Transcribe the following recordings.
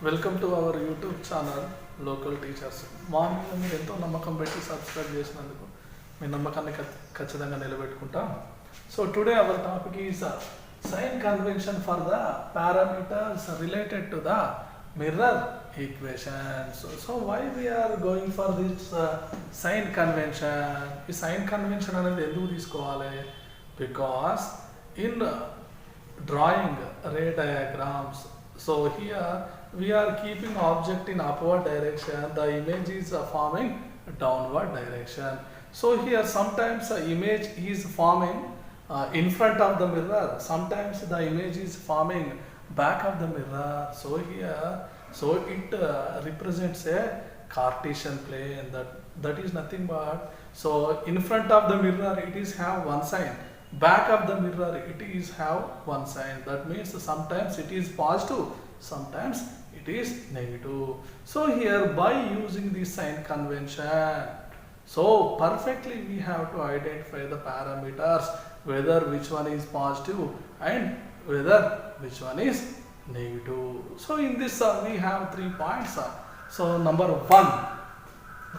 Welcome to our YouTube channel local teachers. మా మీద మీరు ఎంతో నమ్మకం పెట్టి సబ్స్క్రైబ్ చేసినందుకు మీ నమ్మకాన్ని ఖచ్చితంగా నిలబెట్టుకుంటాం. So today our topic is sign convention for the parameters related to the mirror equations. So why we're going for this sign convention? ఈ సైన్ కన్వెన్షన్ అనేది ఎందుకు తీసుకోవాలి? Because in drawing ray diagrams, so here we are keeping object in upward direction, the image is forming downward direction. So here sometimes image is forming in front of the mirror, sometimes the image is forming back of the mirror. So here it represents a Cartesian plane. That is nothing but, so in front of the mirror it is have one sign, back of the mirror it is have one sign. That means sometimes it is positive, sometimes it is negative. So here by using this sign convention, so perfectly we have to identify the parameters, whether which one is positive and whether which one is negative. So in this we have 3 points. So number 1,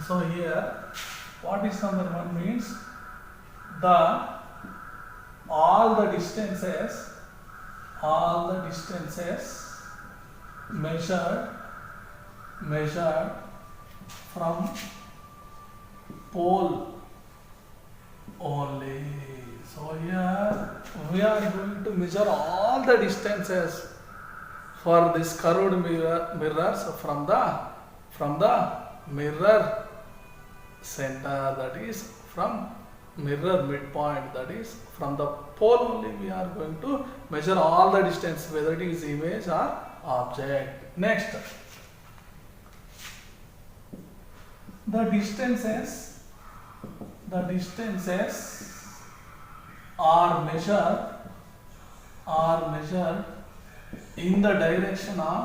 so here what is number 1 means, the all the distances measured from pole only. So here we are going to measure all the distances for this curved mirrors from the mirror center, that is from mirror midpoint, that is from the pole only we are going to measure all the distance, whether it is image or object. Next, the distances are measured in the direction of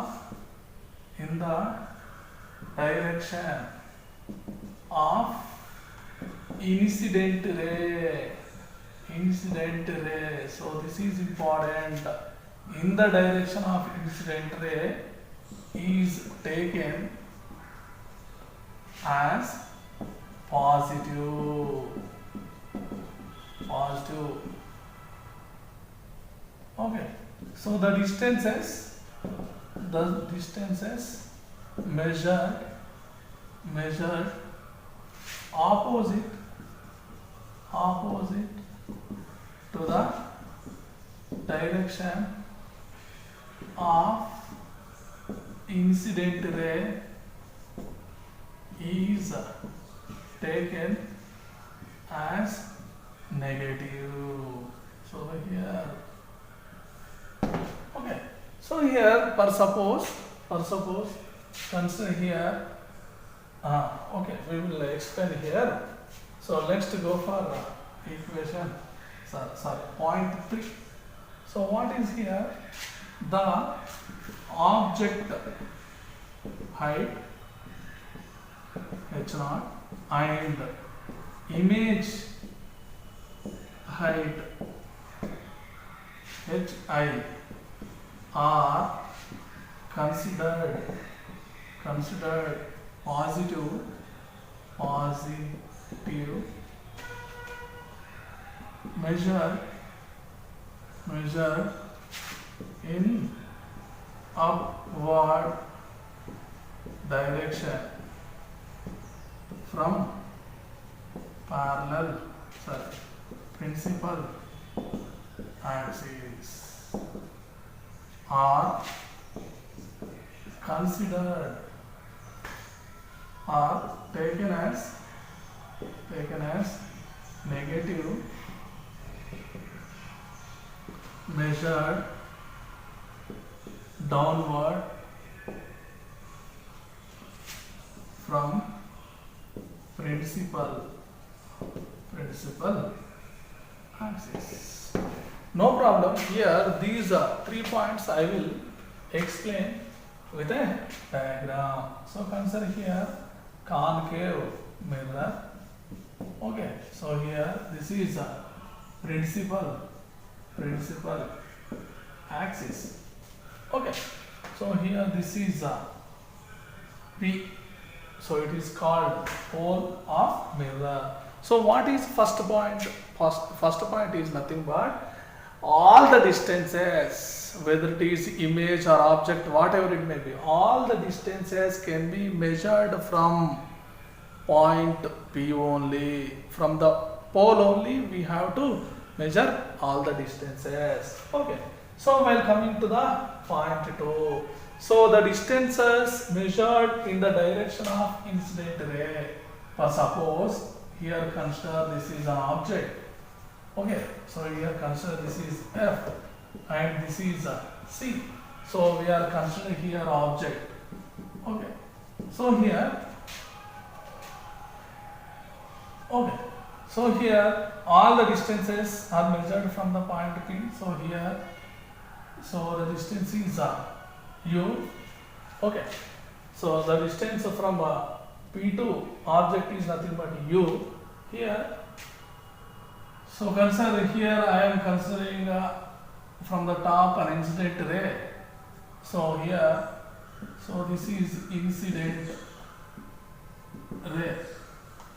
incident ray. So this is important. In the direction of incident ray is taken as positive. Okay, so the distances measured opposite to the direction of incident ray is taken as negative. So here, okay, so here per suppose consider here, okay, we will explain here. So let's go for equation, point 3. So what is here? The object height h0 and image height hi are considered positive measured in upward direction from principal axis, are considered or taken as negative, measured downward from principal axis. No problem. Here these 3 points I will explain with a diagram. So consider here concave mirror. Okay, so here this is a principal axis. Okay, So here this is P. So it is called pole of mirror. So what is first point? First point is nothing but all the distances, whether it is image or object, whatever it may be, all the distances can be measured from point P only. From the pole only we have to measure all the distances. Okay. So while coming to the point 2, so the distances measured in the direction of incident ray. For suppose here consider this is an object. Okay, so here consider this is F and this is C. So we are considering here object. Okay, so here, okay, so here all the distances are measured from the point P. So here, so the distance is U. Okay, so the distance from P to object is nothing but U. Here, so consider here I am considering from the top an incident ray. So here, so this is incident ray.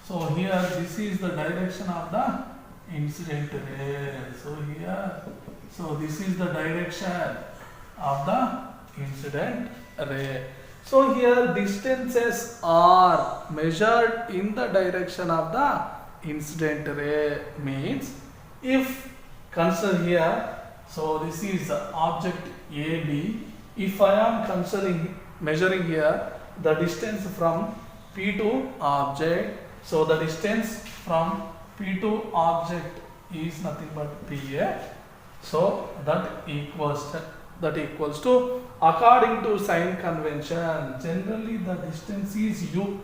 So here this is the direction of the incident ray. So here, so this is the direction of the incident ray. So here distances are measured in the direction of the incident ray, means if consider here, so this is object AB. If I am considering measuring here the distance from P to object, so the distance from P to object is nothing but PA. So that equals to, according to sign convention, generally the distance is U,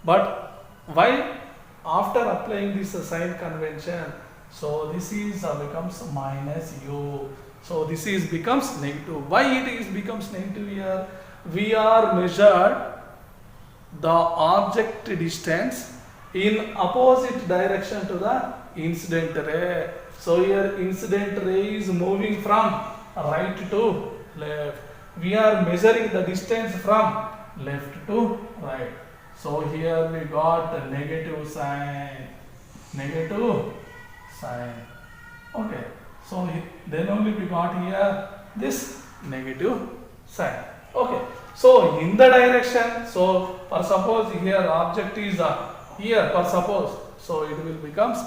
but why after applying this sign convention, so this is becomes minus U. So this is becomes negative. Why it is becomes negative here? We are measured the object distance in opposite direction to the incident ray. So here incident ray is moving from right to left. We are measuring the distance from left to right. So here we got a negative sign. Okay. So then only we got here this negative sign. Okay. So in the direction, so for suppose here object is here, for suppose, so it will becomes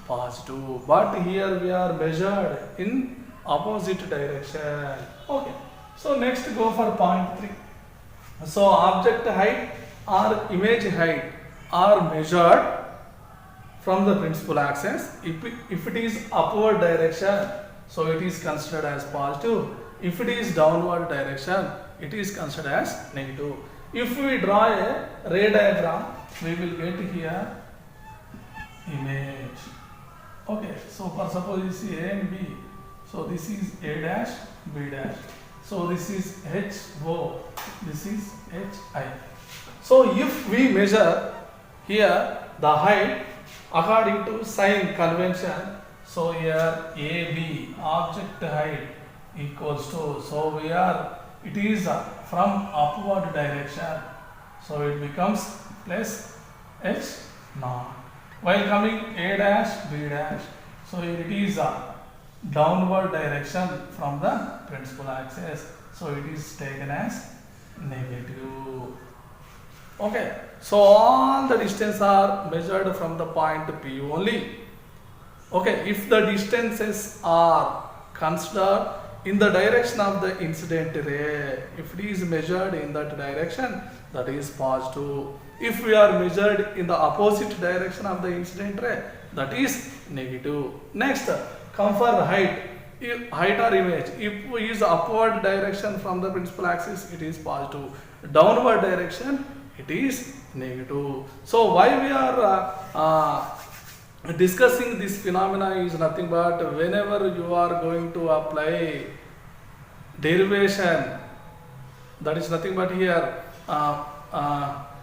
positive. But here we are measured in opposite direction. Okay. So next go for point 3. So object height or image height are measured from the principal axis. If it is upward direction, so it is considered as positive. If it is downward direction, it is considered as negative. If we draw a ray diagram, we will get here image. Okay, so for suppose you see A and B, so this is A dash, B dash. So this is HO, this is HI. So if we measure here the height according to sign convention, so here AB object height equals to, so we are, it is from upward direction, so it becomes plus H naught. While coming A dash, B dash, so here it is downward direction from the principal axis, so it is taken as negative. Okay, so all the distance are measured from the point P only. Okay, if the distances are considered in the direction of the incident ray, if it is measured in that direction, that is positive. If we are measured in the opposite direction of the incident ray, that is negative. Next, come for height. Height or image. If we use upward direction from the principal axis, it is positive. Downward direction, it is negative. So why we are discussing this phenomena is nothing but whenever you are going to apply derivation, that is nothing but here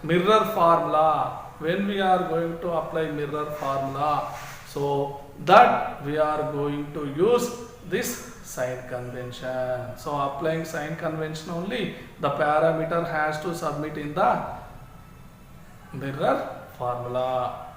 mirror formula. When we are going to apply mirror formula, so that we are going to use this sign convention. So applying sign convention only, the parameter has to submit in the mirror formula.